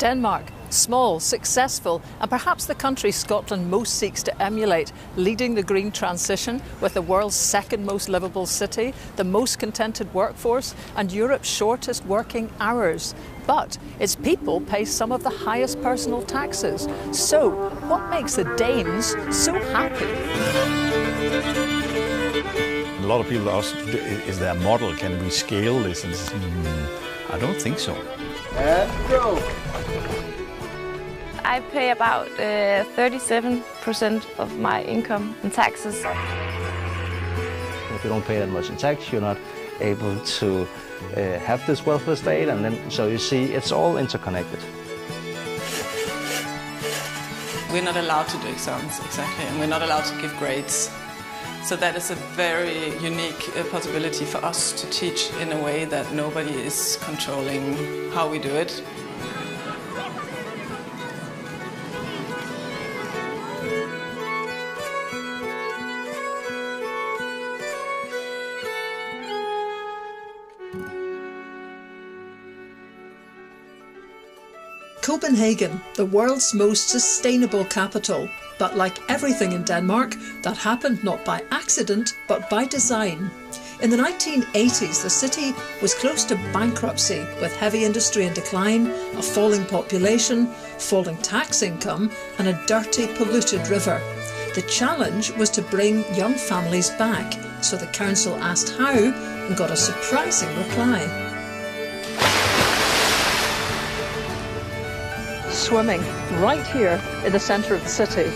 Denmark, small, successful, and perhaps the country Scotland most seeks to emulate, leading the green transition with the world's second most livable city, the most contented workforce, and Europe's shortest working hours. But its people pay some of the highest personal taxes. So, what makes the Danes so happy? A lot of people ask, is there a model? Can we scale this? And I don't think so. And go! I pay about 37% of my income in taxes. If you don't pay that much in tax, you're not able to have this welfare state, and then so you see it's all interconnected. We're not allowed to do exams, exactly, and we're not allowed to give grades. So that is a very unique possibility for us to teach in a way that nobody is controlling how we do it. Copenhagen, the world's most sustainable capital. But like everything in Denmark, that happened not by accident, but by design. In the 1980s, the city was close to bankruptcy, with heavy industry in decline, a falling population, falling tax income, and a dirty, polluted river. The challenge was to bring young families back, so the council asked how and got a surprising reply. Swimming right here in the centre of the city.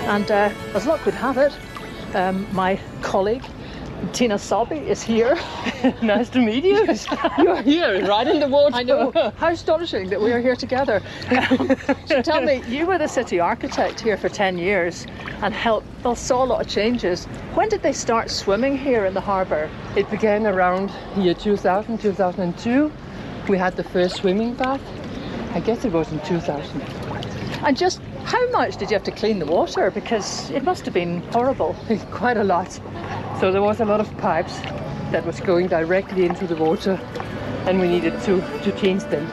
And as luck would have it, my colleague Tina Sabi is here. Nice to meet you. You are here, right in the water. I know. How astonishing that we are here together. So tell me, you were the city architect here for 10 years and saw a lot of changes. When did they start swimming here in the harbour? It began around year 2000, 2002. We had the first swimming bath. I guess it was in 2000. And just how much did you have to clean the water? Because it must have been horrible. Quite a lot. So there was a lot of pipes that was going directly into the water, and we needed to change them.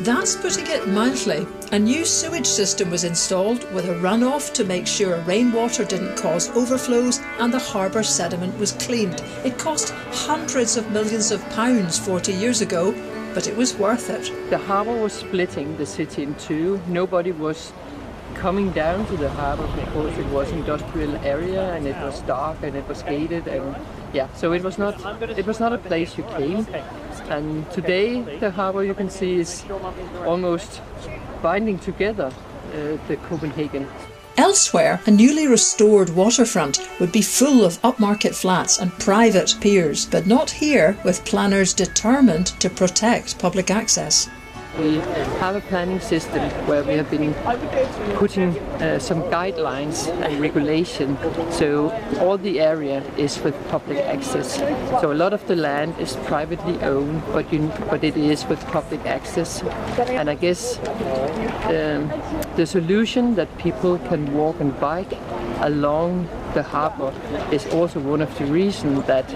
That's putting it mildly. A new sewage system was installed with a runoff to make sure rainwater didn't cause overflows and the harbour sediment was cleaned. It cost hundreds of millions of pounds 40 years ago, but it was worth it. The harbour was splitting the city in two. Nobody was coming down to the harbour because it was industrial area and it was dark and it was gated, and so it was not a place you came. And today the harbour, you can see, is almost binding together the Copenhagen. Elsewhere, a newly restored waterfront would be full of upmarket flats and private piers, but not here, with planners determined to protect public access. We have a planning system where we have been putting some guidelines and regulation, so all the area is with public access. So a lot of the land is privately owned, but it is with public access. And I guess the solution that people can walk and bike along the harbour is also one of the reasons that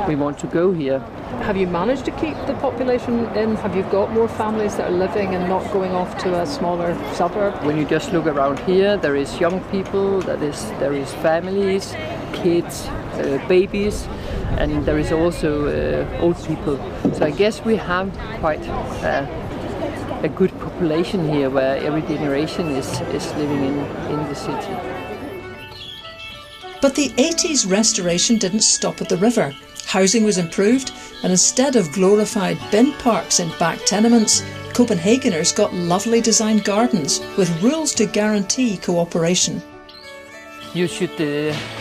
we want to go here. Have you managed to keep the population in? Have you got more families that are living and not going off to a smaller suburb? When you just look around here, there is young people, there is families, kids, babies, and there is also old people. So I guess we have quite a good population here, where every generation is living in the city. But the 80s restoration didn't stop at the river. Housing was improved, and instead of glorified bin parks in back tenements, Copenhageners got lovely designed gardens with rules to guarantee cooperation. You should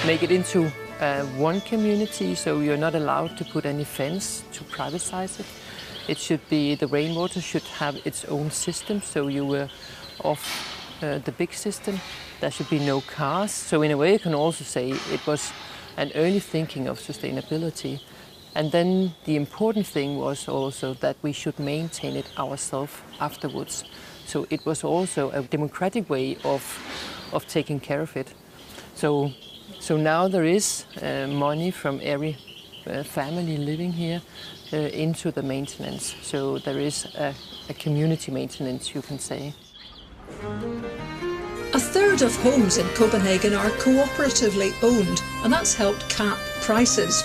make it into one community, so you're not allowed to put any fence to privatize it. It should be, the rainwater should have its own system, so you were off the big system. There should be no cars. So in a way you can also say it was an early thinking of sustainability. And then the important thing was also that we should maintain it ourselves afterwards. So it was also a democratic way of taking care of it. So now there is money from every family living here into the maintenance. So there is a community maintenance, you can say. A third of homes in Copenhagen are cooperatively owned, and that's helped cap prices.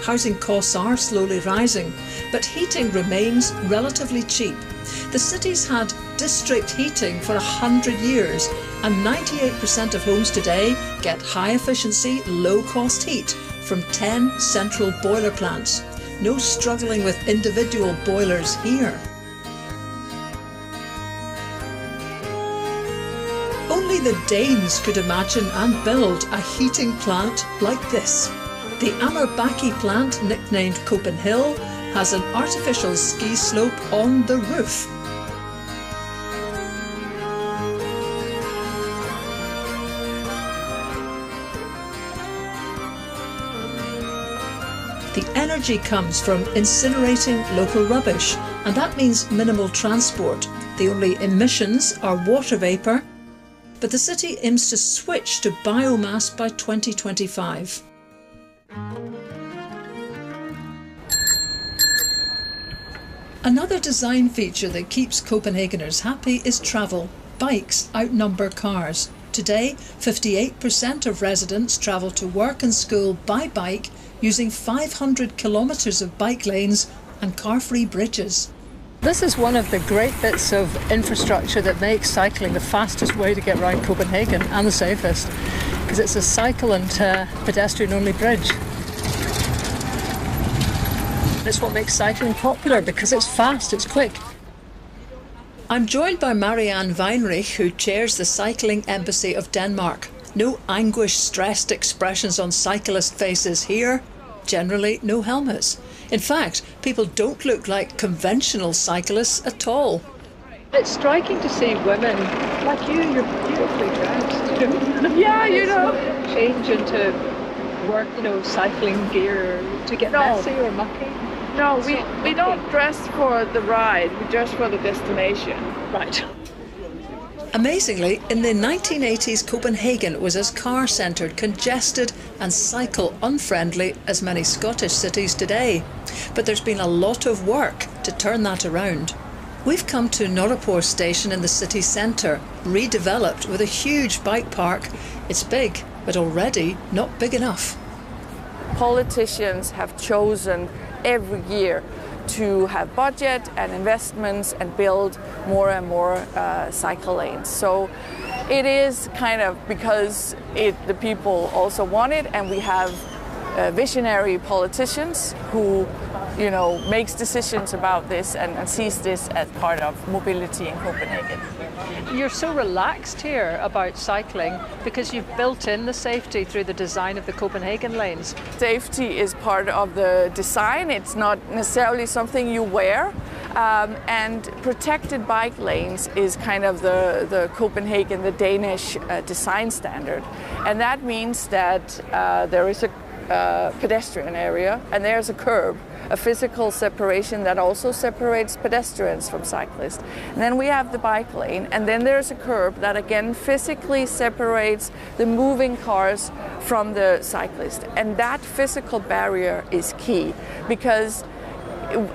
Housing costs are slowly rising, but heating remains relatively cheap. The city's had district heating for 100 years, and 98% of homes today get high-efficiency, low-cost heat from 10 central boiler plants. No struggling with individual boilers here. Only the Danes could imagine and build a heating plant like this. The Amerbaki plant, nicknamed Copenhill, has an artificial ski slope on the roof. The energy comes from incinerating local rubbish, and that means minimal transport. The only emissions are water vapour, but the city aims to switch to biomass by 2025. Another design feature that keeps Copenhageners happy is travel. Bikes outnumber cars. Today, 58% of residents travel to work and school by bike using 500 kilometres of bike lanes and car-free bridges. This is one of the great bits of infrastructure that makes cycling the fastest way to get around Copenhagen and the safest, because it's a cycle and pedestrian-only bridge. It's what makes cycling popular, because it's fast, it's quick. I'm joined by Marianne Weinrich, who chairs the Cycling Embassy of Denmark. No anguished, stressed expressions on cyclist faces here. Generally, no helmets. In fact, people don't look like conventional cyclists at all. It's striking to see women like you're beautifully dressed. Yeah, change into work, cycling gear to get messy or mucky. No, we don't dress for the ride, we dress for the destination. Right. Amazingly, in the 1980s, Copenhagen was as car-centred, congested and cycle-unfriendly as many Scottish cities today. But there's been a lot of work to turn that around. We've come to Nørreport station in the city centre, redeveloped with a huge bike park. It's big, but already not big enough. Politicians have chosen every year to have budget and investments and build more and more cycle lanes. So it is kind of because the people also want it, and we have visionary politicians who makes decisions about this and sees this as part of mobility in Copenhagen. You're so relaxed here about cycling because you've built in the safety through the design of the Copenhagen lanes. Safety is part of the design. It's not necessarily something you wear. And protected bike lanes is kind of the Copenhagen, the Danish design standard. And that means that there is a pedestrian area and there's a curb, a physical separation that also separates pedestrians from cyclists. And then we have the bike lane, and then there's a curb that again physically separates the moving cars from the cyclist. And that physical barrier is key, because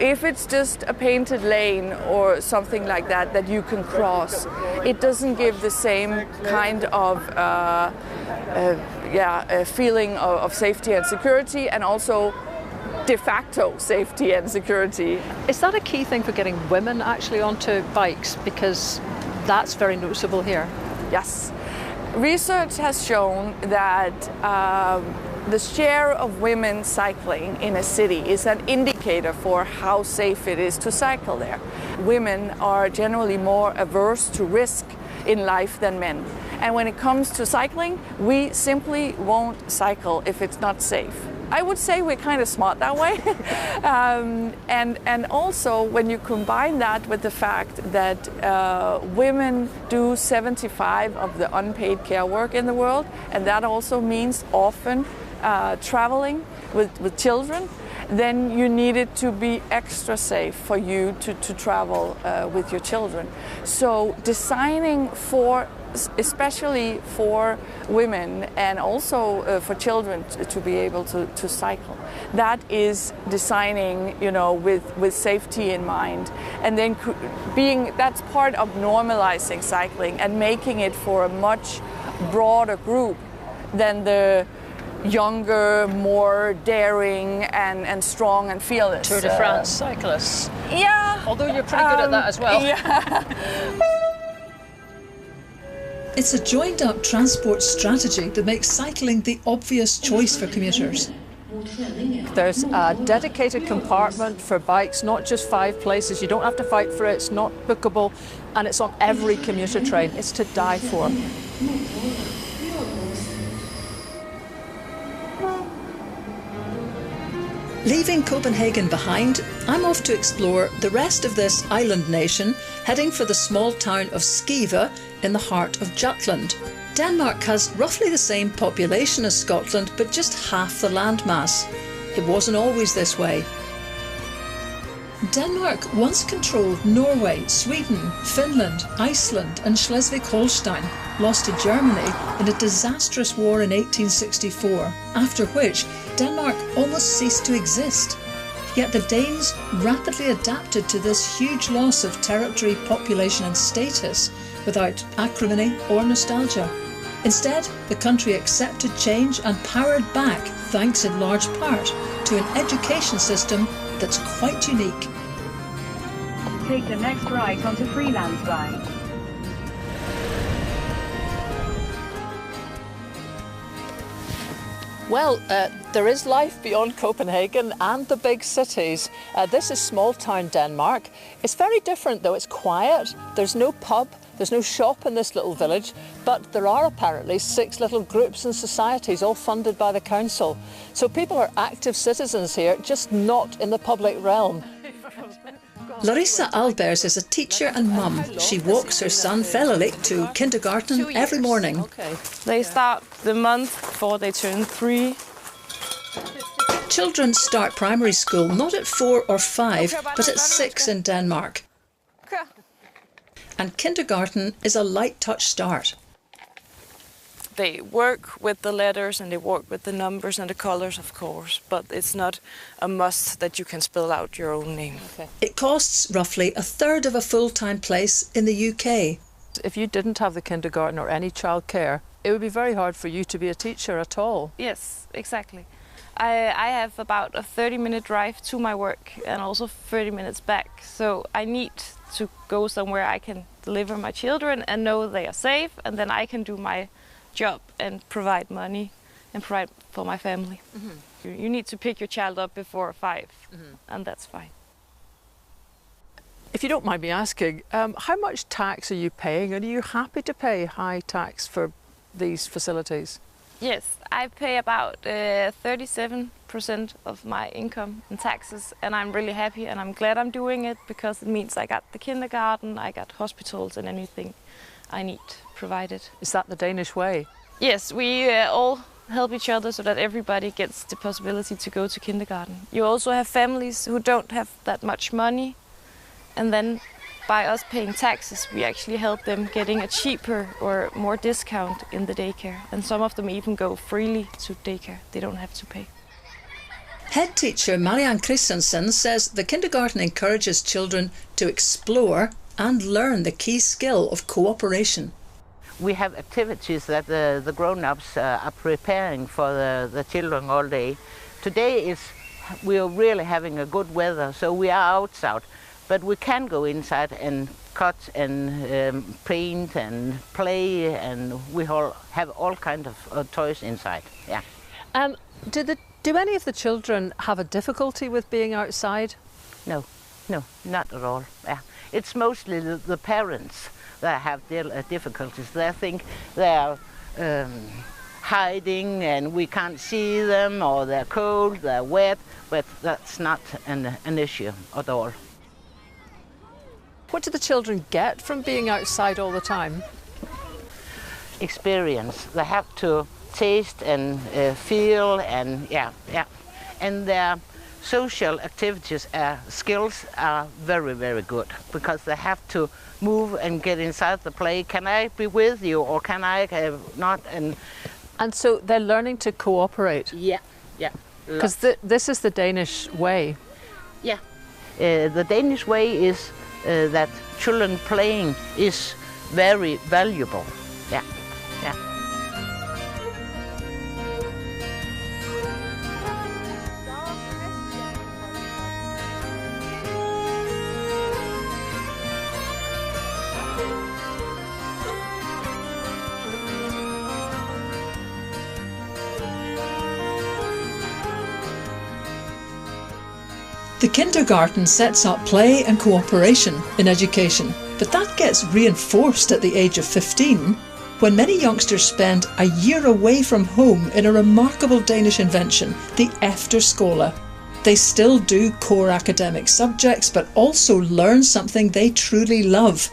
if it's just a painted lane or something like that you can cross, it doesn't give the same kind of a feeling of safety and security, and also de facto safety and security. Is that a key thing for getting women actually onto bikes? Because that's very noticeable here. Yes. Research has shown that the share of women cycling in a city is an indicator for how safe it is to cycle there. Women are generally more averse to risk in life than men. And when it comes to cycling, we simply won't cycle if it's not safe. I would say we're kind of smart that way. And also when you combine that with the fact that women do 75% of the unpaid care work in the world, and that also means often traveling with children, then you need it to be extra safe for you to travel with your children. So designing for especially for women and also for children to be able to cycle. That is designing, you know, with safety in mind, and then that's part of normalizing cycling and making it for a much broader group than the younger, more daring and strong and fearless. Tour de France cyclists. Yeah. Although you're pretty good at that as well. Yeah. It's a joined-up transport strategy that makes cycling the obvious choice for commuters. There's a dedicated compartment for bikes, not just 5 places. You don't have to fight for it, it's not bookable, and it's on every commuter train. It's to die for. Leaving Copenhagen behind, I'm off to explore the rest of this island nation, heading for the small town of Skive in the heart of Jutland. Denmark has roughly the same population as Scotland, but just half the landmass. It wasn't always this way. Denmark once controlled Norway, Sweden, Finland, Iceland and Schleswig-Holstein, lost to Germany in a disastrous war in 1864, after which Denmark almost ceased to exist. Yet the Danes rapidly adapted to this huge loss of territory, population and status without acrimony or nostalgia. Instead, the country accepted change and powered back, thanks in large part to an education system that's quite unique. Take the next right onto Frilandsvej. Well, there is life beyond Copenhagen and the big cities. This is small town Denmark. It's very different though. It's quiet, there's no pub, there's no shop in this little village, but there are apparently 6 little groups and societies, all funded by the council. So people are active citizens here, just not in the public realm. Larissa Albers is a teacher and mum. She walks her son Felilik to kindergarten every morning. Okay. They start the month before they turn 3. Children start primary school not at 4 or 5, but at 6 in Denmark. And kindergarten is a light touch start. They work with the letters and they work with the numbers and the colors, of course, but it's not a must that you can spell out your own name. Okay. It costs roughly a third of a full-time place in the UK. If you didn't have the kindergarten or any childcare, it would be very hard for you to be a teacher at all. Yes, exactly. I have about a 30-minute drive to my work and also 30 minutes back, so I need to go somewhere I can deliver my children and know they are safe, and then I can do my job and provide money and provide for my family. Mm-hmm. You need to pick your child up before 5, and that's fine. If you don't mind me asking, how much tax are you paying, and are you happy to pay high tax for these facilities? Yes, I pay about 37% of my income in taxes, and I'm really happy and I'm glad I'm doing it because it means I got the kindergarten, I got hospitals and anything I need provided. Is that the Danish way? Yes, we all help each other so that everybody gets the possibility to go to kindergarten. You also have families who don't have that much money, and then by us paying taxes, we actually help them getting a cheaper or more discount in the daycare. And some of them even go freely to daycare. They don't have to pay. Head teacher Marianne Christensen says the kindergarten encourages children to explore and learn the key skill of cooperation. We have activities that the grown-ups are preparing for the children all day. Today we are really having a good weather, so we are outside. But we can go inside and cut and paint and play, and we all have all kinds of toys inside. Yeah. Do any of the children have a difficulty with being outside? No, not at all. Yeah. It's mostly the parents that have difficulties. They think they are hiding and we can't see them, or they're cold, they're wet, but that's not an issue at all. What do the children get from being outside all the time? Experience. They have to taste and feel, and yeah. And they're social activities skills are very, very good, because they have to move and get inside the play. Can I be with you, or can I not? And so they're learning to cooperate. Yeah, yeah. Because this is the Danish way. Yeah. The Danish way is that children playing is very valuable. Yeah, yeah. The kindergarten sets up play and cooperation in education, but that gets reinforced at the age of 15, when many youngsters spend a year away from home in a remarkable Danish invention, the Efterskole. They still do core academic subjects, but also learn something they truly love.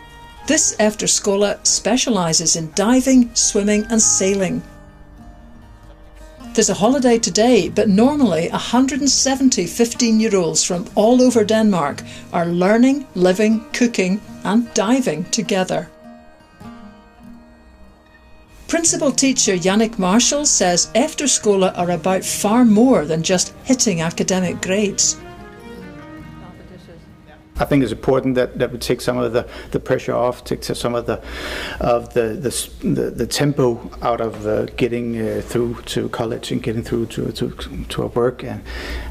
This Efterskole specialises in diving, swimming and sailing. There's a holiday today, but normally 170 15-year-olds from all over Denmark are learning, living, cooking and diving together. Principal teacher Yannick Marshall says Efterskole are about far more than just hitting academic grades. I think it's important that we take some of the pressure off, take some of the tempo out of getting through to college and getting through to our work, and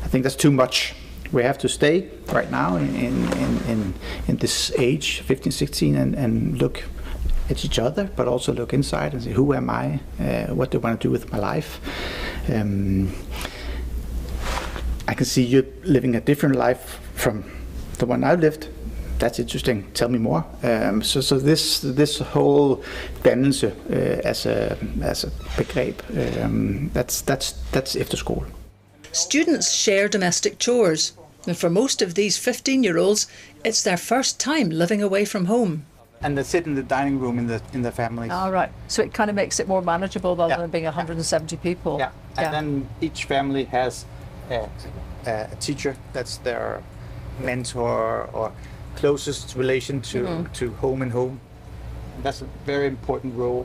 I think that's too much. We have to stay right now in this age, 15, 16, and look at each other, but also look inside and say, who am I? What do I want to do with my life? I can see you living a different life from the one I lived. That's interesting. Tell me more. So this whole dannelse as a begreb, that's Efterskole. Students share domestic chores, and for most of these 15-year-olds, it's their first time living away from home. And they sit in the dining room in the family. All right. So it kind of makes it more manageable rather than being 170 people. Yeah. And then each family has a teacher that's their mentor or closest relation to home and home. And that's a very important role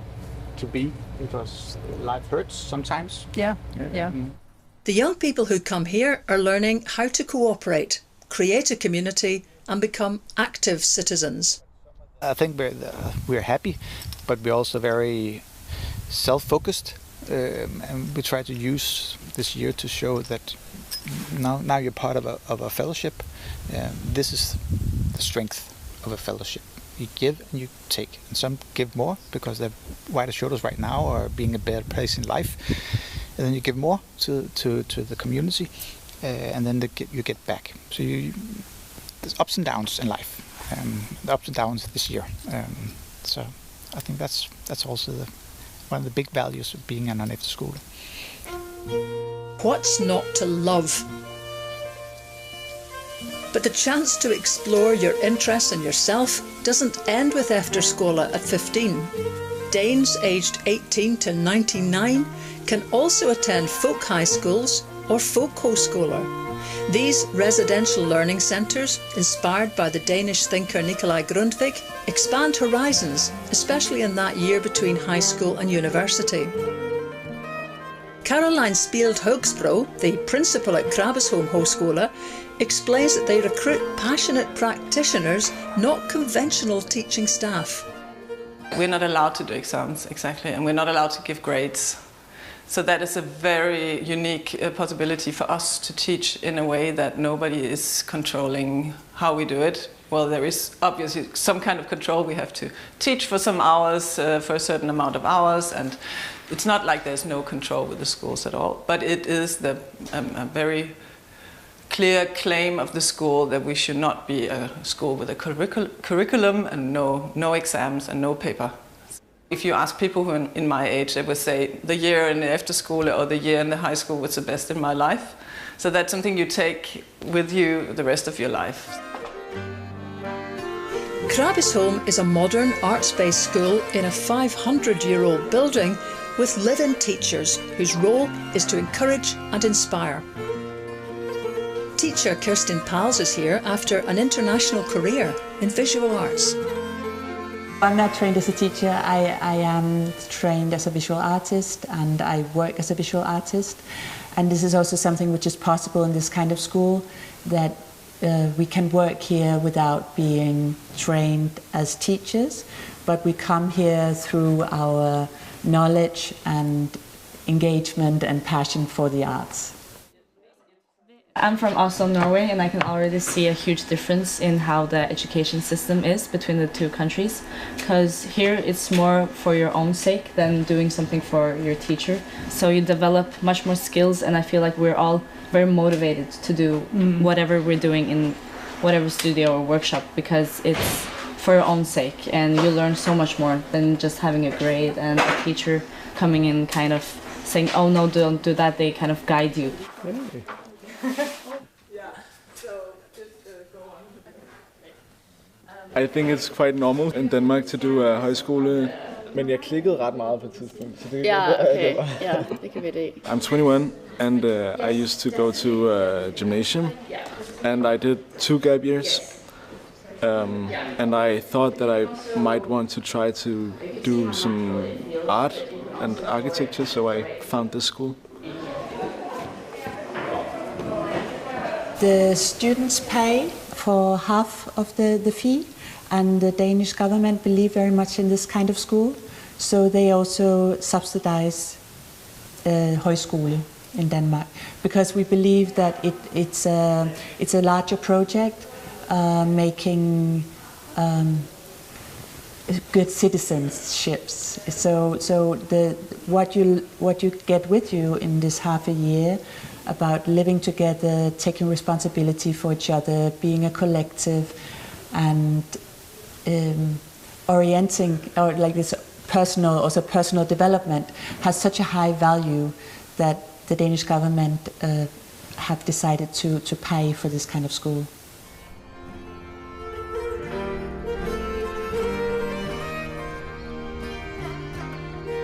to be, because life hurts sometimes. Yeah. The young people who come here are learning how to cooperate, create a community and become active citizens. I think we're happy, but we're also very self-focused, and we try to use this year to show that now you're part of a fellowship. This is the strength of a fellowship. You give and you take, and some give more because they're wider shoulders right now or being a better place in life, and then you give more to the community, and then you get back. So there's ups and downs in life, the ups and downs this year. So I think that's also one of the big values of being an Efterskole. What's not to love? But the chance to explore your interests and yourself doesn't end with Efterskole at 15. Danes aged 18 to 99 can also attend folk high schools or folkhøjskoler. These residential learning centres, inspired by the Danish thinker Nikolai Grundtvig, expand horizons, especially in that year between high school and university. Caroline Spield Høgsbro, the principal at Krabbesholm Højskole, explains that they recruit passionate practitioners, not conventional teaching staff. We're not allowed to do exams, exactly, and we're not allowed to give grades. So that is a very unique possibility for us to teach in a way that nobody is controlling how we do it. Well, there is obviously some kind of control. We have to teach for some hours, for a certain amount of hours, and it's not like there's no control with the schools at all. But it is a very clear claim of the school that we should not be a school with a curriculum and no exams and no paper. If you ask people who are in my age, they would say the year in the Efterskole or the year in the high school was the best in my life. So that's something you take with you the rest of your life. Krabbesholm is a modern arts-based school in a 500-year-old building with live-in teachers whose role is to encourage and inspire. Teacher Kirsten Pals is here after an international career in visual arts. I'm not trained as a teacher. I am trained as a visual artist, and I work as a visual artist. And this is also something which is possible in this kind of school, that we can work here without being trained as teachers, but we come here through our knowledge and engagement and passion for the arts. I'm from Oslo, Norway, and I can already see a huge difference in how the education system is between the two countries. Because here it's more for your own sake than doing something for your teacher. So you develop much more skills, and I feel like we're all very motivated to do whatever we're doing in whatever studio or workshop, because it's for your own sake, and you learn so much more than just having a grade and a teacher coming in kind of saying, oh no, don't do that. They kind of guide you. Really? I think it's quite normal in Denmark to do a højskole. Men jeg klikkede ret meget på et tidspunkt. Så det okay. Ja, det kan være det. I'm 21 and I used to go to a gymnasium and I did 2 gap years. And I thought that I might want to try to do some art and architecture, so I found this school. The students pay for half of the fee, and the Danish government believe very much in this kind of school, so they also subsidize højskole in Denmark, because we believe that it's a larger project, making good citizenships. So what you get with you in this half a year about living together, taking responsibility for each other, being a collective, and orienting, or like this personal development, has such a high value that the Danish government have decided to pay for this kind of school.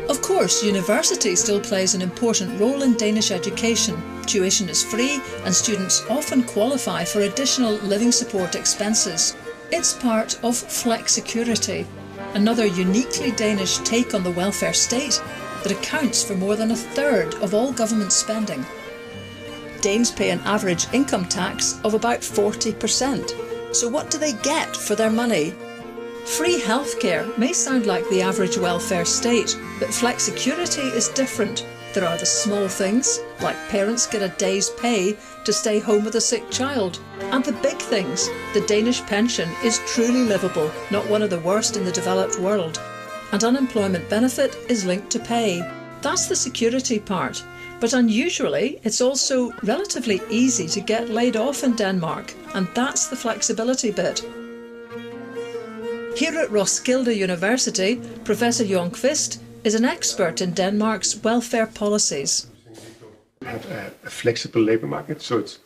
Of course, university still plays an important role in Danish education. Tuition is free and students often qualify for additional living support expenses. It's part of flexicurity, another uniquely Danish take on the welfare state that accounts for more than a third of all government spending. Danes pay an average income tax of about 40%. So what do they get for their money? Free healthcare may sound like the average welfare state, but flexicurity is different. There are the small things, like parents get a day's pay to stay home with a sick child. And the big things, the Danish pension is truly livable, not one of the worst in the developed world. And unemployment benefit is linked to pay. That's the security part. But unusually, it's also relatively easy to get laid off in Denmark, and that's the flexibility bit. Here at Roskilde University, Professor Jon Kvist is an expert in Denmark's welfare policies. We have a flexible labour market, so it's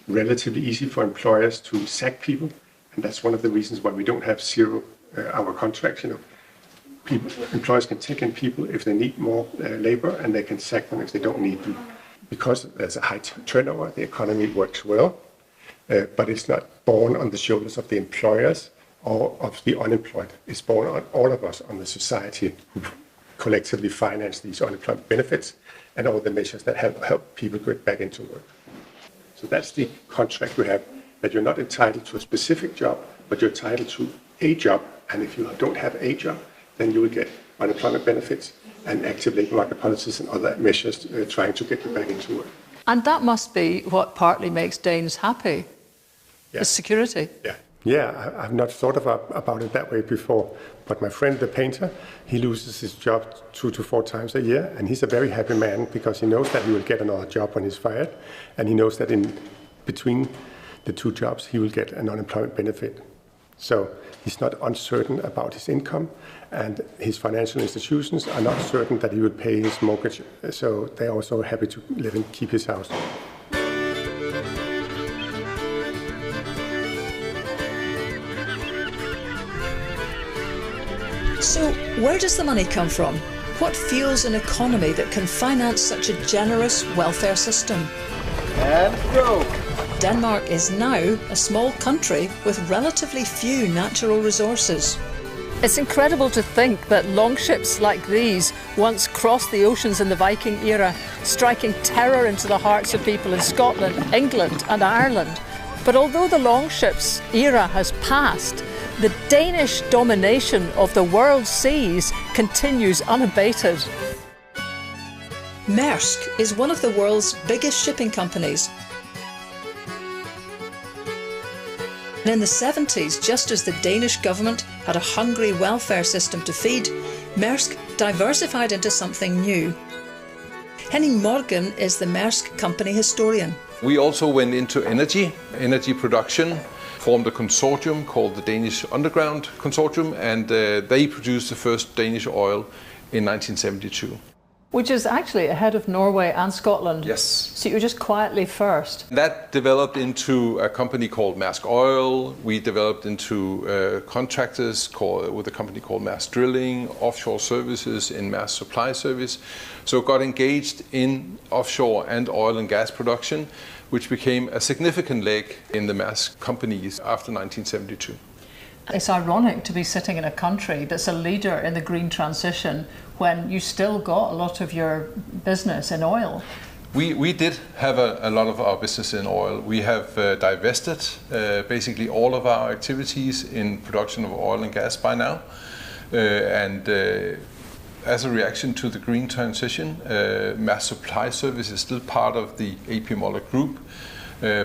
relatively easy for employers to sack people, and that's one of the reasons why we don't have 0-hour contracts. Employers can take in people if they need more labour, and they can sack them if they don't need them. Because there's a high turnover, the economy works well, but it's not borne on the shoulders of the employers or of the unemployed. It's borne on all of us, on the society, who collectively finance these unemployment benefits and all the measures that help people get back into work. So that's the contract we have, that you're not entitled to a specific job, but you're entitled to a job. And if you don't have a job, then you will get unemployment benefits and active labour market policies and other measures trying to get you back into work. And that must be what partly makes Danes happy, the security. Yeah, I've not thought about it that way before. But my friend, the painter, he loses his job 2 to 4 times a year, and he's a very happy man because he knows that he will get another job when he's fired, and he knows that in between the 2 jobs he will get an unemployment benefit. So he's not uncertain about his income, and his financial institutions are not certain that he will pay his mortgage. So they're also happy to live and keep his house. So where does the money come from? What fuels an economy that can finance such a generous welfare system? And go! Denmark is now a small country with relatively few natural resources. It's incredible to think that longships like these once crossed the oceans in the Viking era, striking terror into the hearts of people in Scotland, England and Ireland. But although the longships era has passed, the Danish domination of the world's seas continues unabated. Maersk is one of the world's biggest shipping companies. And in the 70s, just as the Danish government had a hungry welfare system to feed, Maersk diversified into something new. Henning Morgan is the Maersk company historian. We also went into energy production, formed a consortium called the Danish Underground Consortium, and they produced the first Danish oil in 1972. Which is actually ahead of Norway and Scotland. Yes. So you're just quietly first. That developed into a company called Maersk Oil. We developed into contractors with a company called Maersk Drilling, offshore services in Maersk Supply Service. So got engaged in offshore and oil and gas production, which became a significant leg in the Maersk companies after 1972. It's ironic to be sitting in a country that's a leader in the green transition when you still got a lot of your business in oil. We did have a lot of our business in oil. We have divested basically all of our activities in production of oil and gas by now. As a reaction to the green transition, Maersk Supply Service is still part of the A.P. Møller Group,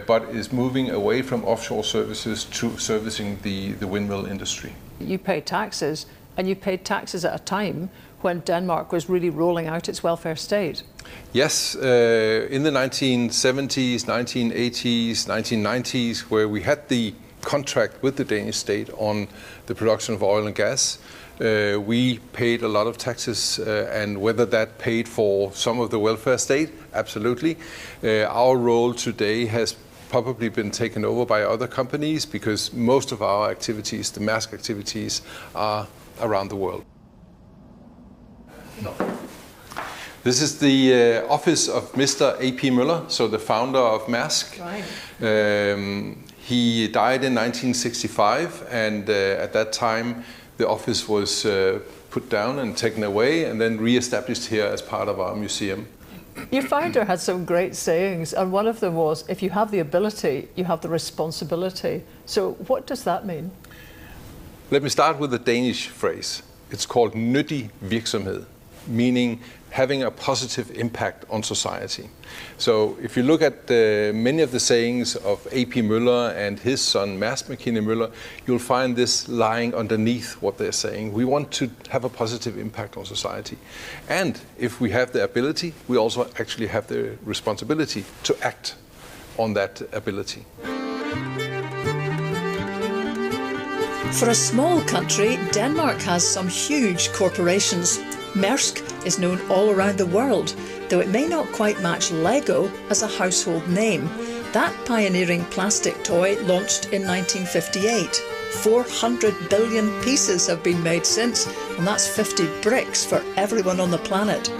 but is moving away from offshore services to servicing the windmill industry. You pay taxes, and you paid taxes at a time when Denmark was really rolling out its welfare state. Yes, in the 1970s, 1980s, 1990s, where we had the contract with the Danish state on the production of oil and gas, we paid a lot of taxes, and whether that paid for some of the welfare state, absolutely. Our role today has probably been taken over by other companies because most of our activities, the Maersk activities, are around the world. This is the office of Mr. A.P. Møller, so the founder of Maersk. Right. He died in 1965, and at that time the office was put down and taken away and then re-established here as part of our museum. Your founder had some great sayings, and one of them was, if you have the ability, you have the responsibility. So what does that mean? Let me start with the Danish phrase. It's called nyttig virksomhed, meaning having a positive impact on society. So if you look at many of the sayings of A.P. Møller and his son Maersk Mc-Kinney Møller, you'll find this lying underneath what they're saying. We want to have a positive impact on society. And if we have the ability, we also actually have the responsibility to act on that ability. For a small country, Denmark has some huge corporations. Maersk is known all around the world, though it may not quite match Lego as a household name. That pioneering plastic toy launched in 1958. 400 billion pieces have been made since, and that's 50 bricks for everyone on the planet.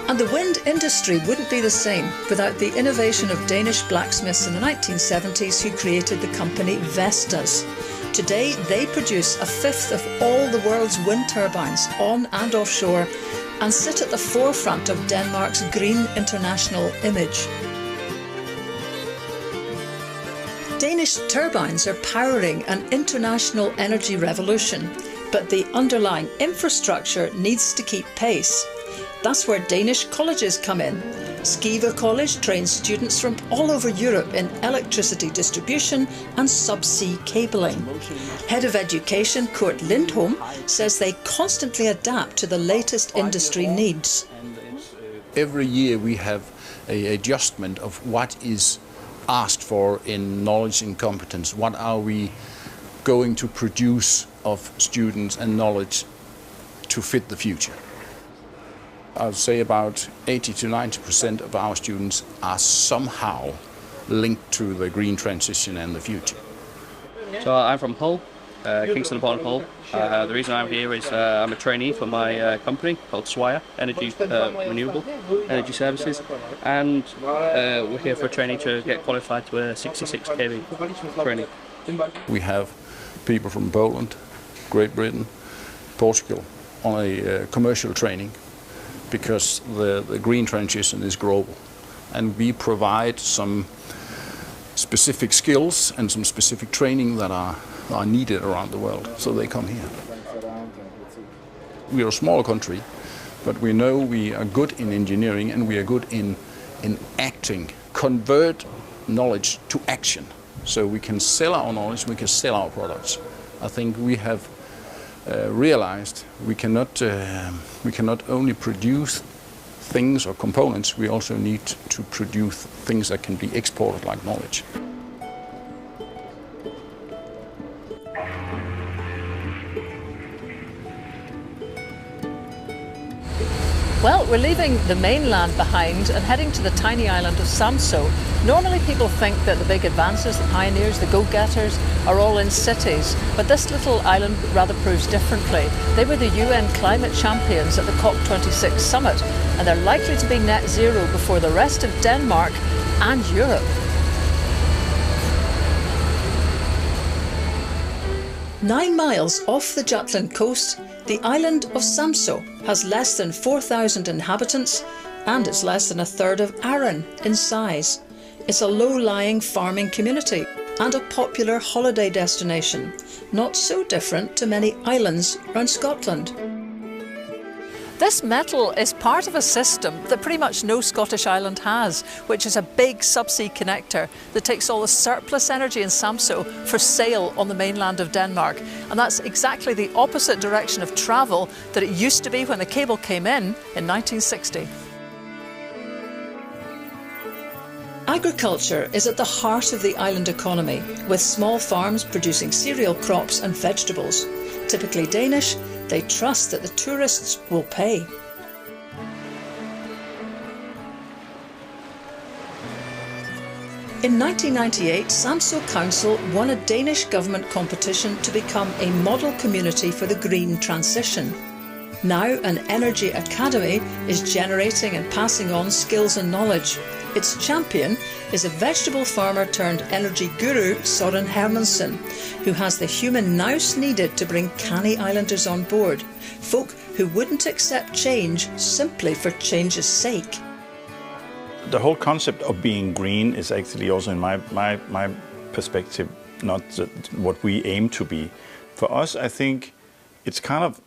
And the wind industry wouldn't be the same without the innovation of Danish blacksmiths in the 1970s who created the company Vestas. Today, they produce a fifth of all the world's wind turbines on and offshore and sit at the forefront of Denmark's green international image. Danish turbines are powering an international energy revolution, but the underlying infrastructure needs to keep pace. That's where Danish colleges come in. Skive College trains students from all over Europe in electricity distribution and subsea cabling. Head of Education Kurt Lindholm says they constantly adapt to the latest industry needs. Every year we have an adjustment of what is asked for in knowledge and competence. What are we going to produce of students and knowledge to fit the future? I would say about 80 to 90% of our students are somehow linked to the green transition and the future. So I'm from Hull, Kingston upon Hull. The reason I'm here is I'm a trainee for my company called Swire Energy Renewable Energy Services, and we're here for a training to get qualified to a 66 kV training. We have people from Poland, Great Britain, Portugal on a commercial training because the green transition is global, and we provide some specific skills and some specific training that are needed around the world, so they come here. We are a small country, but we know we are good in engineering and we are good in acting, convert knowledge to action, so we can sell our knowledge, we can sell our products. I think we have realized we cannot only produce things or components, we also need to produce things that can be exported like knowledge. Well, we're leaving the mainland behind and heading to the tiny island of Samso. Normally people think that the big advances, the pioneers, the go-getters are all in cities, but this little island rather proves differently. They were the UN climate champions at the COP26 summit, and they're likely to be net zero before the rest of Denmark and Europe. 9 miles off the Jutland coast, the island of Samso has less than 4,000 inhabitants, and it's less than a third of Arran in size. It's a low-lying farming community and a popular holiday destination, not so different to many islands around Scotland. This metal is part of a system that pretty much no Scottish island has, which is a big subsea connector that takes all the surplus energy in Samso for sale on the mainland of Denmark. And that's exactly the opposite direction of travel that it used to be when the cable came in 1960. Agriculture is at the heart of the island economy, with small farms producing cereal crops and vegetables. Typically Danish, they trust that the tourists will pay. In 1998, Samso Council won a Danish government competition to become a model community for the green transition. Now an energy academy is generating and passing on skills and knowledge. Its champion is a vegetable farmer turned energy guru, Søren Hermansen, who has the human nous needed to bring canny islanders on board, folk who wouldn't accept change simply for change's sake. The whole concept of being green is actually also, in my perspective, not what we aim to be. For us, I think it's kind of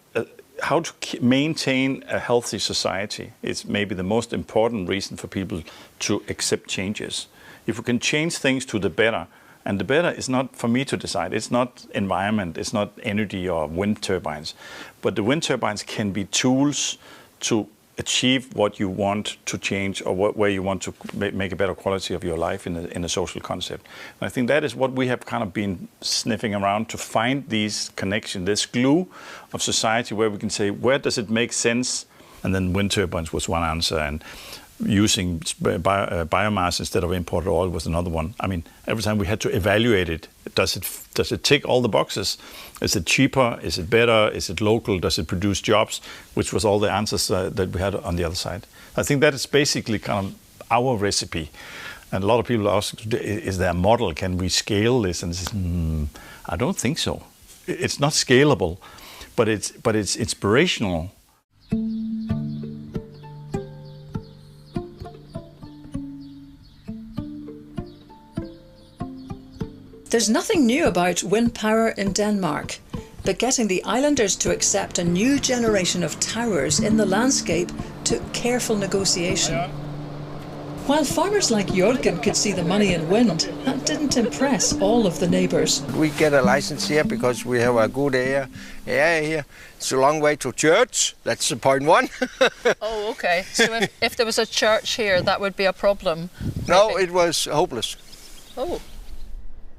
how to maintain a healthy society is maybe the most important reason for people to accept changes. If we can change things to the better, and the better is not for me to decide, it's not environment, it's not energy or wind turbines, but the wind turbines can be tools to achieve what you want to change or where you want to make a better quality of your life in a social concept. And I think that is what we have kind of been sniffing around to find these connections, this glue of society where we can say, where does it make sense? And then wind turbines was one answer, and using biomass instead of imported oil was another one. I mean, every time we had to evaluate it, does it tick all the boxes? Is it cheaper? Is it better? Is it local? Does it produce jobs? Which was all the answers that we had on the other side. I think that is basically kind of our recipe. And a lot of people ask, is there a model? Can we scale this? And I don't think so. It's not scalable, but it's inspirational. There's nothing new about wind power in Denmark, but getting the islanders to accept a new generation of towers in the landscape took careful negotiation. While farmers like Jørgen could see the money in wind, that didn't impress all of the neighbours. We get a license here because we have a good area here. It's a long way to church, that's point one. Oh, okay. So if there was a church here, that would be a problem? No, it was hopeless. Oh.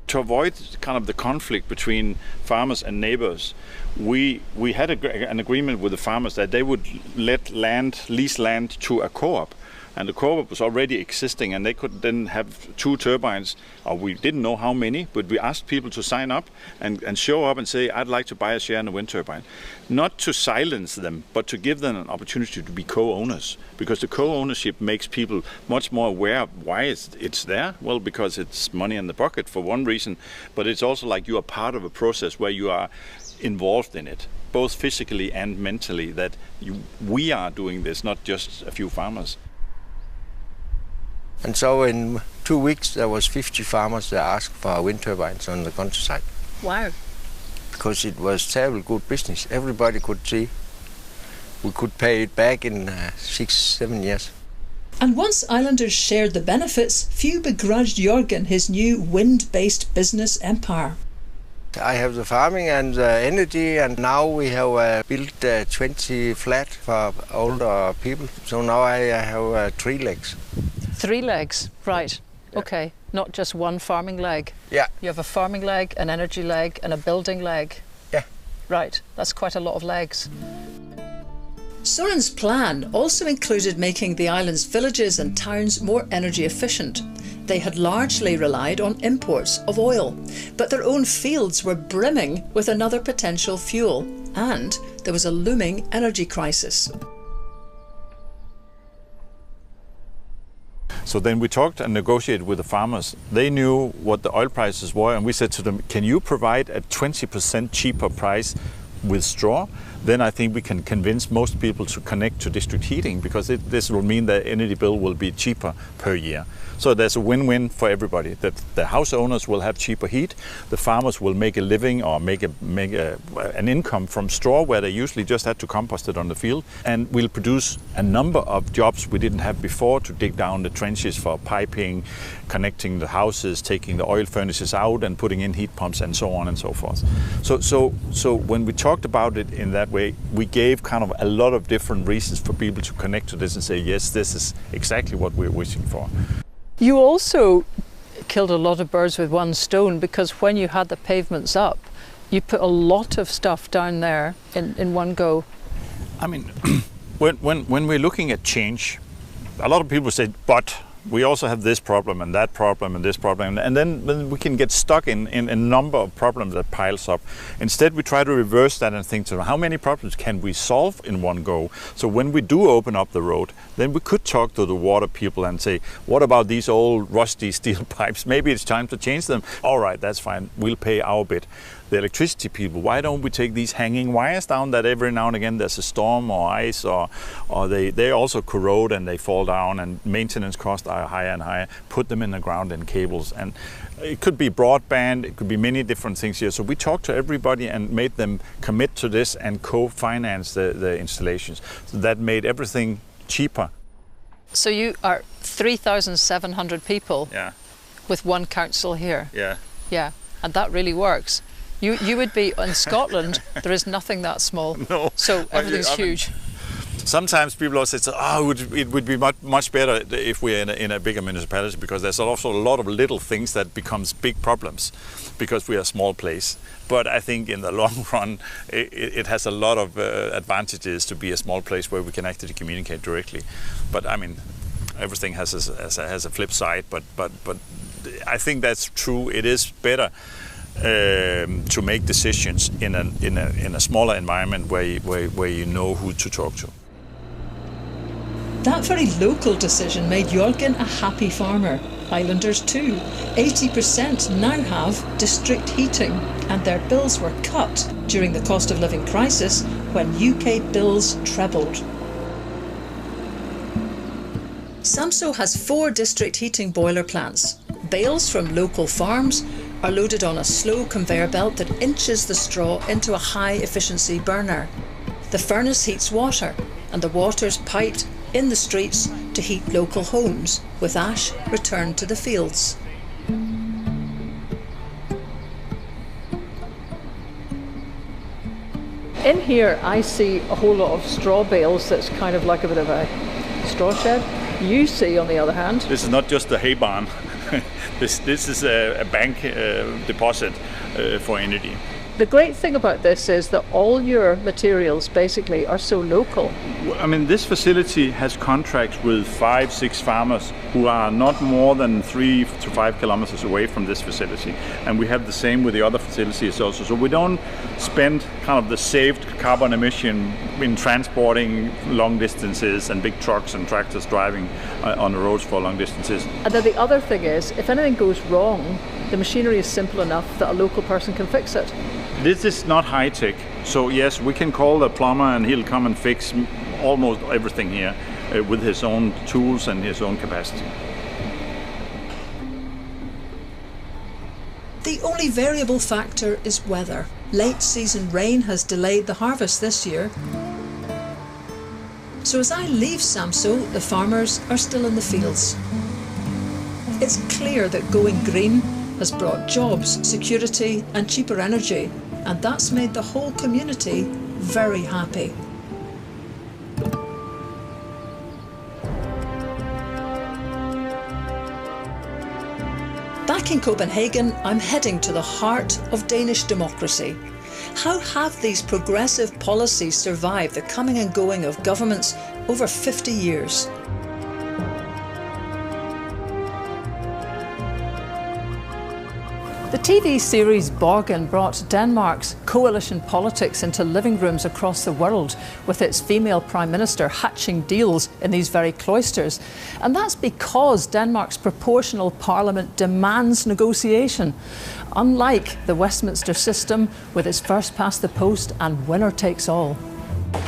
To avoid kind of the conflict between farmers and neighbors, we had an agreement with the farmers that they would lease land to a co-op. and the co-op was already existing, and they could then have 2 turbines, or we didn't know how many, but we asked people to sign up and show up and say, I'd like to buy a share in a wind turbine. Not to silence them, but to give them an opportunity to be co-owners, because the co-ownership makes people much more aware of why it's there. Well, because it's money in the pocket for one reason, but it's also like you are part of a process where you are involved in it, both physically and mentally, that we are doing this, not just a few farmers. And so in 2 weeks there was 50 farmers that asked for wind turbines on the countryside. Wow. Because it was terrible good business. Everybody could see we could pay it back in 6-7 years. And once islanders shared the benefits, few begrudged Jørgen his new wind-based business empire. I have the farming and the energy, and now we have built 20 flat for older people. So now I have 3 legs. 3 legs, right. Yeah. Okay, not just one farming leg. Yeah. You have a farming leg, an energy leg and a building leg. Yeah. Right, that's quite a lot of legs. Søren's plan also included making the island's villages and towns more energy efficient. They had largely relied on imports of oil, but their own fields were brimming with another potential fuel, and there was a looming energy crisis. So then we talked and negotiated with the farmers. They knew what the oil prices were, and we said to them, can you provide a 20% cheaper price with straw? Then I think we can convince most people to connect to district heating, because this will mean the energy bill will be cheaper per year. So there's a win-win for everybody, that the house owners will have cheaper heat, the farmers will make a living or make an income from straw, where they usually just had to compost it on the field, and we'll produce a number of jobs we didn't have before, to dig down the trenches for piping, connecting the houses, taking the oil furnaces out and putting in heat pumps and so on and so forth. So when we talked about it in that way, we gave kind of a lot of different reasons for people to connect to this and say, yes, this is exactly what we're wishing for. You also killed a lot of birds with one stone, because when you had the pavements up, you put a lot of stuff down there in one go. I mean, when we're looking at change, a lot of people say, but we also have this problem and that problem and this problem, and then we can get stuck in a number of problems that piles up. Instead, we try to reverse that and think, how many problems can we solve in one go? So when we do open up the road, then we could talk to the water people and say, what about these old rusty steel pipes? Maybe it's time to change them. All right, that's fine. We'll pay our bit. The electricity people, why don't we take these hanging wires down that every now and again there's a storm or ice, or they also corrode and they fall down, and maintenance costs are higher and higher. Put them in the ground in cables, and it could be broadband, it could be many different things here. So we talked to everybody and made them commit to this and co-finance the installations. So that made everything cheaper. So you are 3,700 people, yeah, with one council here. Yeah. Yeah, and that really works. You would be in Scotland. There is nothing that small. No. So everything's huge. Sometimes people also say, it would be much better if we're in a bigger municipality, because there's also a lot of little things that becomes big problems because we are a small place. But I think in the long run, it has a lot of advantages to be a small place where we can actually communicate directly. But I mean, everything has a flip side. But I think that's true. It is better to make decisions in a smaller environment where you know who to talk to. That very local decision made Jørgen a happy farmer. Islanders too. 80% now have district heating, and their bills were cut during the cost of living crisis when UK bills trebled. Samso has 4 district heating boiler plants. Bales from local farms are loaded on a slow conveyor belt that inches the straw into a high-efficiency burner. The furnace heats water, and the water's piped in the streets to heat local homes, with ash returned to the fields. In here, I see a whole lot of straw bales. That's kind of like a bit of a straw shed. You see, on the other hand, this is not just a hay barn. This is a bank deposit for energy. The great thing about this is that all your materials basically are so local. I mean, this facility has contracts with 5-6 farmers who are not more than 3 to 5 kilometers away from this facility. And we have the same with the other facilities also. So we don't spend kind of the saved carbon emission in transporting long distances and big trucks and tractors driving on the roads for long distances. And then the other thing is, if anything goes wrong, the machinery is simple enough that a local person can fix it. This is not high tech, so yes, we can call the plumber and he'll come and fix almost everything here with his own tools and his own capacity. The only variable factor is weather. Late season rain has delayed the harvest this year. So as I leave Samso, the farmers are still in the fields. It's clear that going green has brought jobs, security and cheaper energy, and that's made the whole community very happy. Back in Copenhagen, I'm heading to the heart of Danish democracy. How have these progressive policies survived the coming and going of governments over 50 years? The TV series Borgen brought Denmark's coalition politics into living rooms across the world, with its female Prime Minister hatching deals in these very cloisters. And that's because Denmark's proportional parliament demands negotiation, unlike the Westminster system with its first past the post and winner takes all.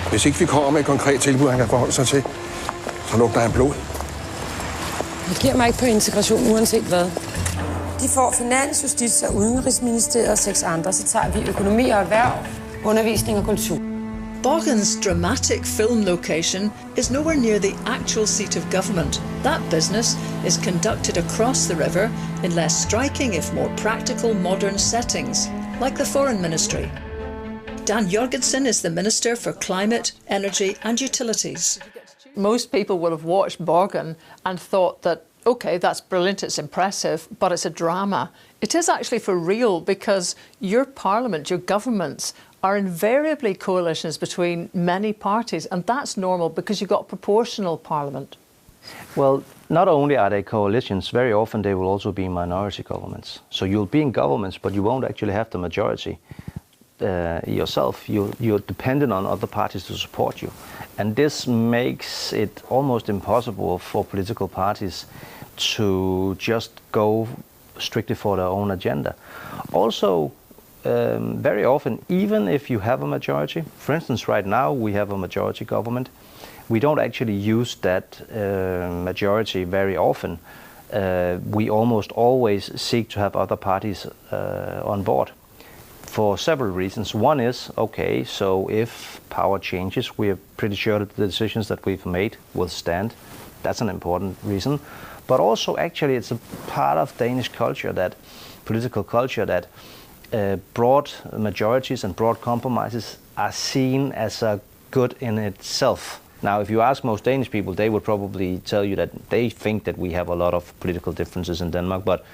Hvis ikke vi kommer med et konkret tilbud, han kan forholde sig til, så lugter han blod. Jeg giver mig ikke på integration uanset hvad. De får Finans, Justits- og Udenrigsministeriet og 6 andre, så tager vi økonomi og erhverv, undervisning og kultur. Borgen's dramatic film location is nowhere near the actual seat of government. That business is conducted across the river in less striking, if more practical, modern settings, like the Foreign Ministry. Dan Jørgensen is the Minister for Climate, Energy and Utilities. Most people will have watched Borgen and thought that, okay, that's brilliant, it's impressive, but it's a drama. It is actually for real, because your parliament, your governments, are invariably coalitions between many parties, and that's normal because you've got proportional parliament. Well, not only are they coalitions, very often they will also be minority governments. So you'll be in governments, but you won't actually have the majority yourself. You're dependent on other parties to support you. And this makes it almost impossible for political parties to just go strictly for their own agenda. Also, very often, even if you have a majority, for instance, right now we have a majority government, we don't actually use that majority very often. We almost always seek to have other parties on board for several reasons. One is, okay, so if power changes, we are pretty sure that the decisions that we've made will stand. That's an important reason. But also, actually, it's a part of Danish culture, that political culture, that broad majorities and broad compromises are seen as a good in itself. Now, if you ask most Danish people, they would probably tell you that they think that we have a lot of political differences in Denmark, but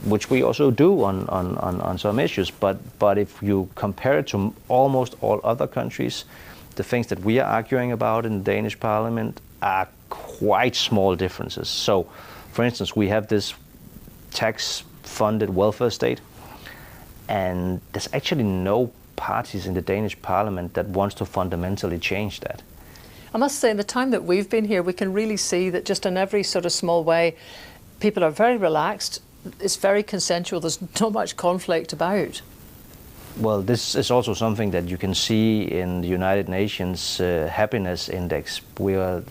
which we also do on some issues. But if you compare it to almost all other countries, the things that we are arguing about in the Danish parliament are quite small differences. So, for instance, we have this tax-funded welfare state, and there's actually no parties in the Danish parliament that wants to fundamentally change that. I must say, in the time that we've been here, we can really see that just in every sort of small way, people are very relaxed. It's very consensual. There's not much conflict about. Well, this is also something that you can see in the United Nations happiness index. We are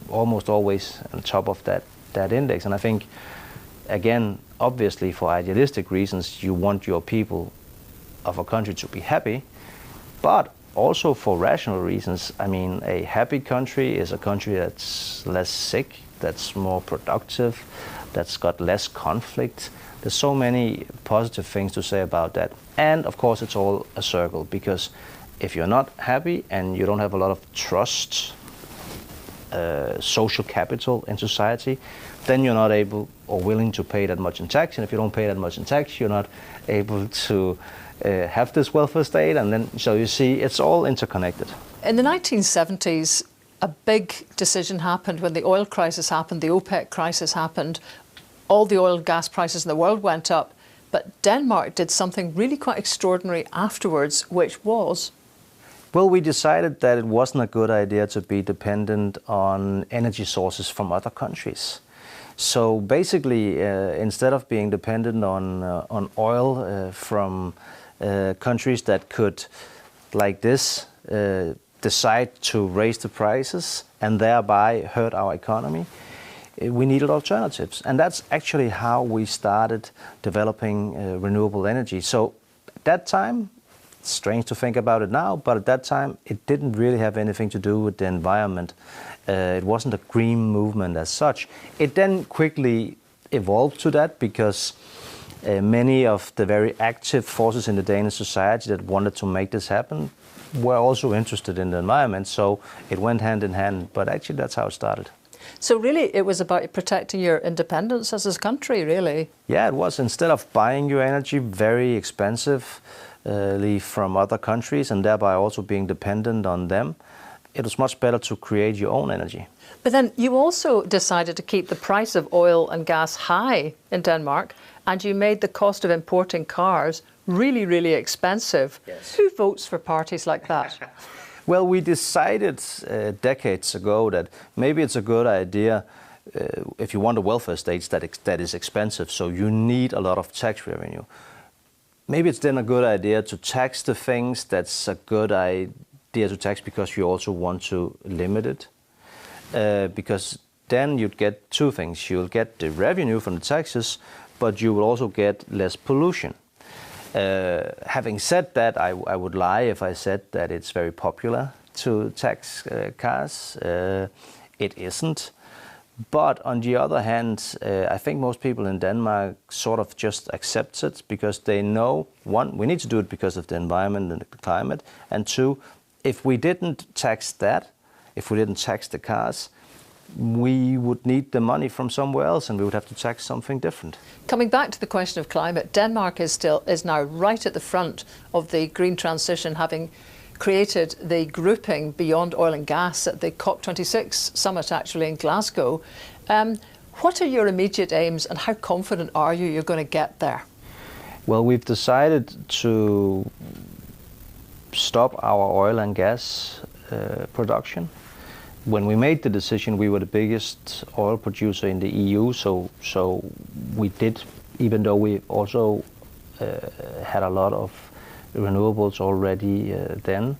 almost always on top of that index. And I think, again, obviously for idealistic reasons, you want your people of a country to be happy, but also for rational reasons. I mean, a happy country is a country that's less sick, that's more productive, that's got less conflict. There's so many positive things to say about that. And of course, it's all a circle, because if you're not happy and you don't have a lot of trust social capital in society, then you're not able or willing to pay that much in tax. And if you don't pay that much in tax, you're not able to have this welfare state. And then, so you see, it's all interconnected. In the 1970s, a big decision happened when the oil crisis happened, the OPEC crisis happened. All the oil and gas prices in the world went up. But Denmark did something really quite extraordinary afterwards, which was? Well, we decided that it wasn't a good idea to be dependent on energy sources from other countries. So basically, instead of being dependent on oil from countries that could, like this, decide to raise the prices and thereby hurt our economy, we needed alternatives. And that's actually how we started developing renewable energy. So at that time, it's strange to think about it now, but at that time it didn't really have anything to do with the environment. It wasn't a green movement as such. It then quickly evolved to that because many of the very active forces in the Danish society that wanted to make this happen were also interested in the environment, so it went hand in hand, but actually that's how it started. So really it was about protecting your independence as a country, really? Yeah, it was. Instead of buying your energy very expensively from other countries and thereby also being dependent on them, it was much better to create your own energy. But then you also decided to keep the price of oil and gas high in Denmark, and you made the cost of importing cars really, really expensive. Yes. Who votes for parties like that? Well, we decided decades ago that maybe it's a good idea if you want a welfare state that is expensive, so you need a lot of tax revenue. Maybe it's then a good idea to tax the things that's a good idea to tax because you also want to limit it. Because then you'd get two things. You'll get the revenue from the taxes, but you will also get less pollution. Having said that, I would lie if I said that it's very popular to tax cars. It isn't. But on the other hand, I think most people in Denmark sort of just accept it because they know, one, we need to do it because of the environment and the climate, and two, if we didn't tax that, if we didn't tax the cars, we would need the money from somewhere else and we would have to tax something different. Coming back to the question of climate, Denmark is now right at the front of the green transition, having created the grouping Beyond Oil and Gas at the COP26 summit actually in Glasgow. What are your immediate aims and how confident are you you're going to get there? Well, we've decided to stop our oil and gas production. When we made the decision, we were the biggest oil producer in the EU, so we did, even though we also had a lot of renewables already then,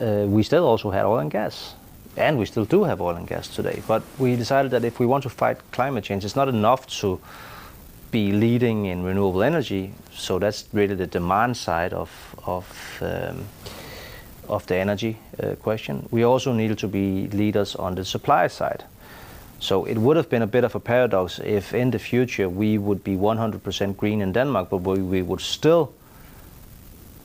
we still also had oil and gas. And we still do have oil and gas today. But we decided that if we want to fight climate change, it's not enough to be leading in renewable energy. So that's really the demand side of the energy question. We also needed to be leaders on the supply side. So it would have been a bit of a paradox if in the future we would be 100% green in Denmark, but we would still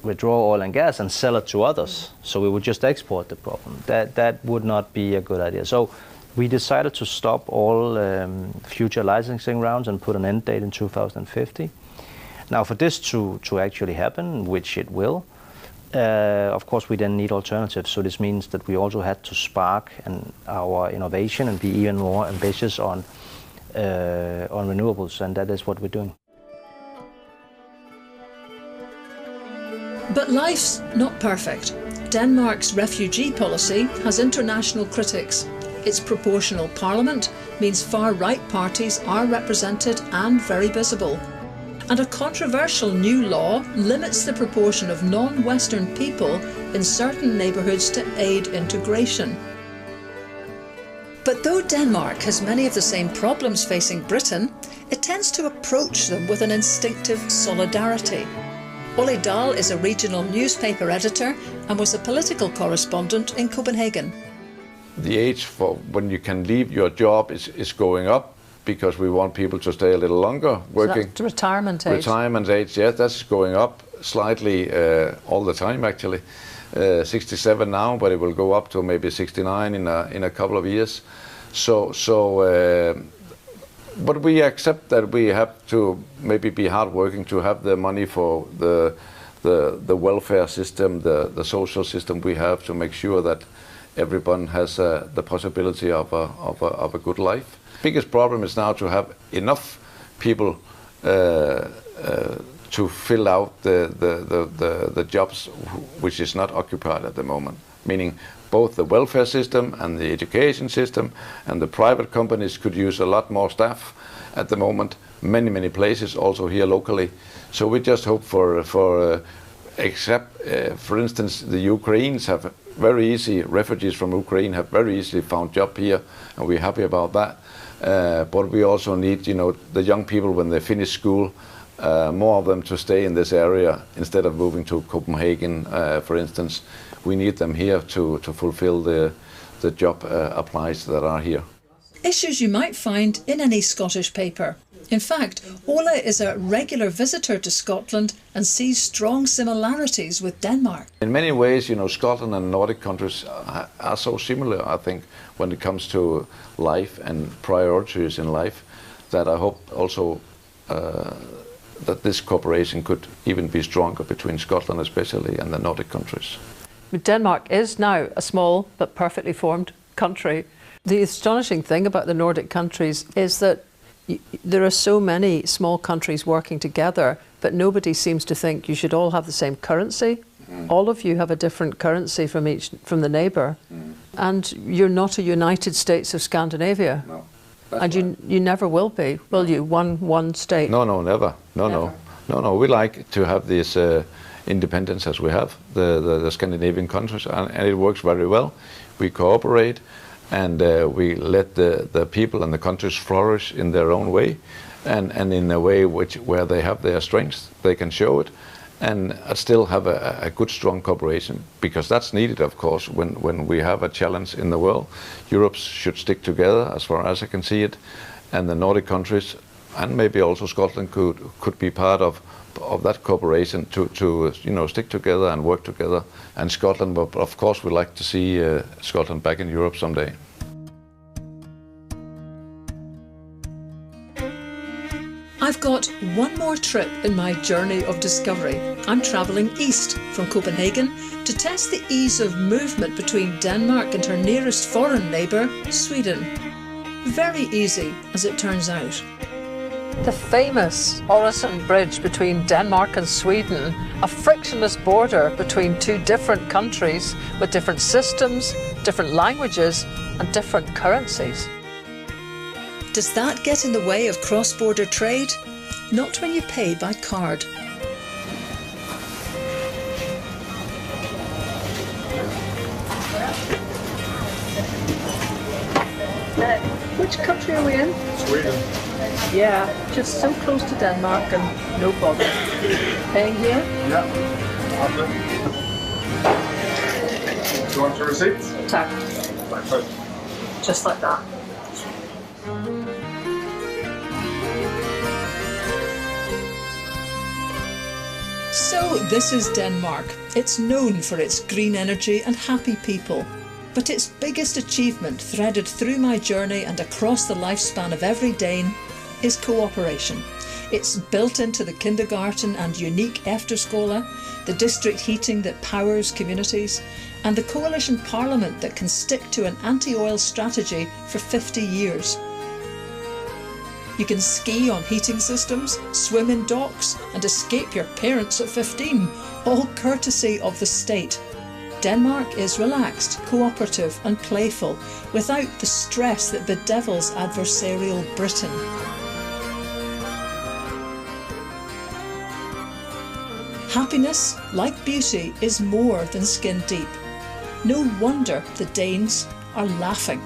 withdraw oil and gas and sell it to others. So we would just export the problem. That would not be a good idea. So we decided to stop all future licensing rounds and put an end date in 2050. Now for this to actually happen, which it will, of course we then need alternatives. So this means that we also had to spark our innovation and be even more ambitious on renewables, and that is what we're doing. But life's not perfect. Denmark's refugee policy has international critics. Its proportional parliament means far-right parties are represented and very visible. And a controversial new law limits the proportion of non-Western people in certain neighbourhoods to aid integration. But though Denmark has many of the same problems facing Britain, it tends to approach them with an instinctive solidarity. Ole Dahl is a regional newspaper editor and was a political correspondent in Copenhagen. The age for when you can leave your job is going up because we want people to stay a little longer working. So retirement age. Retirement age, yes, that's going up slightly all the time actually. 67 now, but it will go up to maybe 69 in a couple of years. But we accept that we have to maybe be hardworking to have the money for the welfare system, the social system we have, to make sure that everyone has the possibility of a good life. Biggest problem is now to have enough people to fill out the jobs which is not occupied at the moment, meaning both the welfare system and the education system and the private companies could use a lot more staff at the moment, many places, also here locally. So we just hope for instance, the Ukrainians have very easy, refugees from Ukraine have very easily found job here, and we're happy about that. But we also need, the young people when they finish school, more of them to stay in this area instead of moving to Copenhagen, for instance. We need them here to fulfill the job applies that are here. Issues you might find in any Scottish paper. In fact, Ola is a regular visitor to Scotland and sees strong similarities with Denmark. In many ways, Scotland and Nordic countries are so similar, I think, when it comes to life and priorities in life, that I hope also that this cooperation could even be stronger between Scotland especially and the Nordic countries. Denmark is now a small but perfectly formed country. The astonishing thing about the Nordic countries is that there are so many small countries working together, but nobody seems to think you should all have the same currency. All of you have a different currency from the neighbour, and you're not a United States of Scandinavia. No, and you never will be, will you? One state. No, never. No. We like to have this independence as we have the Scandinavian countries, and it works very well. We cooperate. And we let the people and the countries flourish in their own way, and in a way where they have their strengths, they can show it, and still have a good, strong cooperation, because that's needed, of course, when we have a challenge in the world. Europe should stick together, as far as I can see it, and the Nordic countries, and maybe also Scotland, could be part of that cooperation to stick together and work together. And Scotland, of course, we'd like to see Scotland back in Europe someday. I've got one more trip in my journey of discovery. I'm travelling east from Copenhagen to test the ease of movement between Denmark and her nearest foreign neighbour, Sweden. Very easy, as it turns out. The famous Øresund Bridge between Denmark and Sweden, a frictionless border between two different countries with different systems, different languages and different currencies. Does that get in the way of cross-border trade? Not when you pay by card. Which country are we in? Sweden. Yeah, just so close to Denmark and no bother. Paying here? Yeah. Do you want your receipt? Tak. Perfect. Just like that. So this is Denmark. It's known for its green energy and happy people. But its biggest achievement, threaded through my journey and across the lifespan of every Dane, is cooperation. It's built into the kindergarten and unique efterskole, the district heating that powers communities, and the coalition parliament that can stick to an anti-oil strategy for 50 years. You can ski on heating systems, swim in docks, and escape your parents at 15, all courtesy of the state. Denmark is relaxed, cooperative and playful, without the stress that bedevils adversarial Britain. Happiness, like beauty, is more than skin deep. No wonder the Danes are laughing.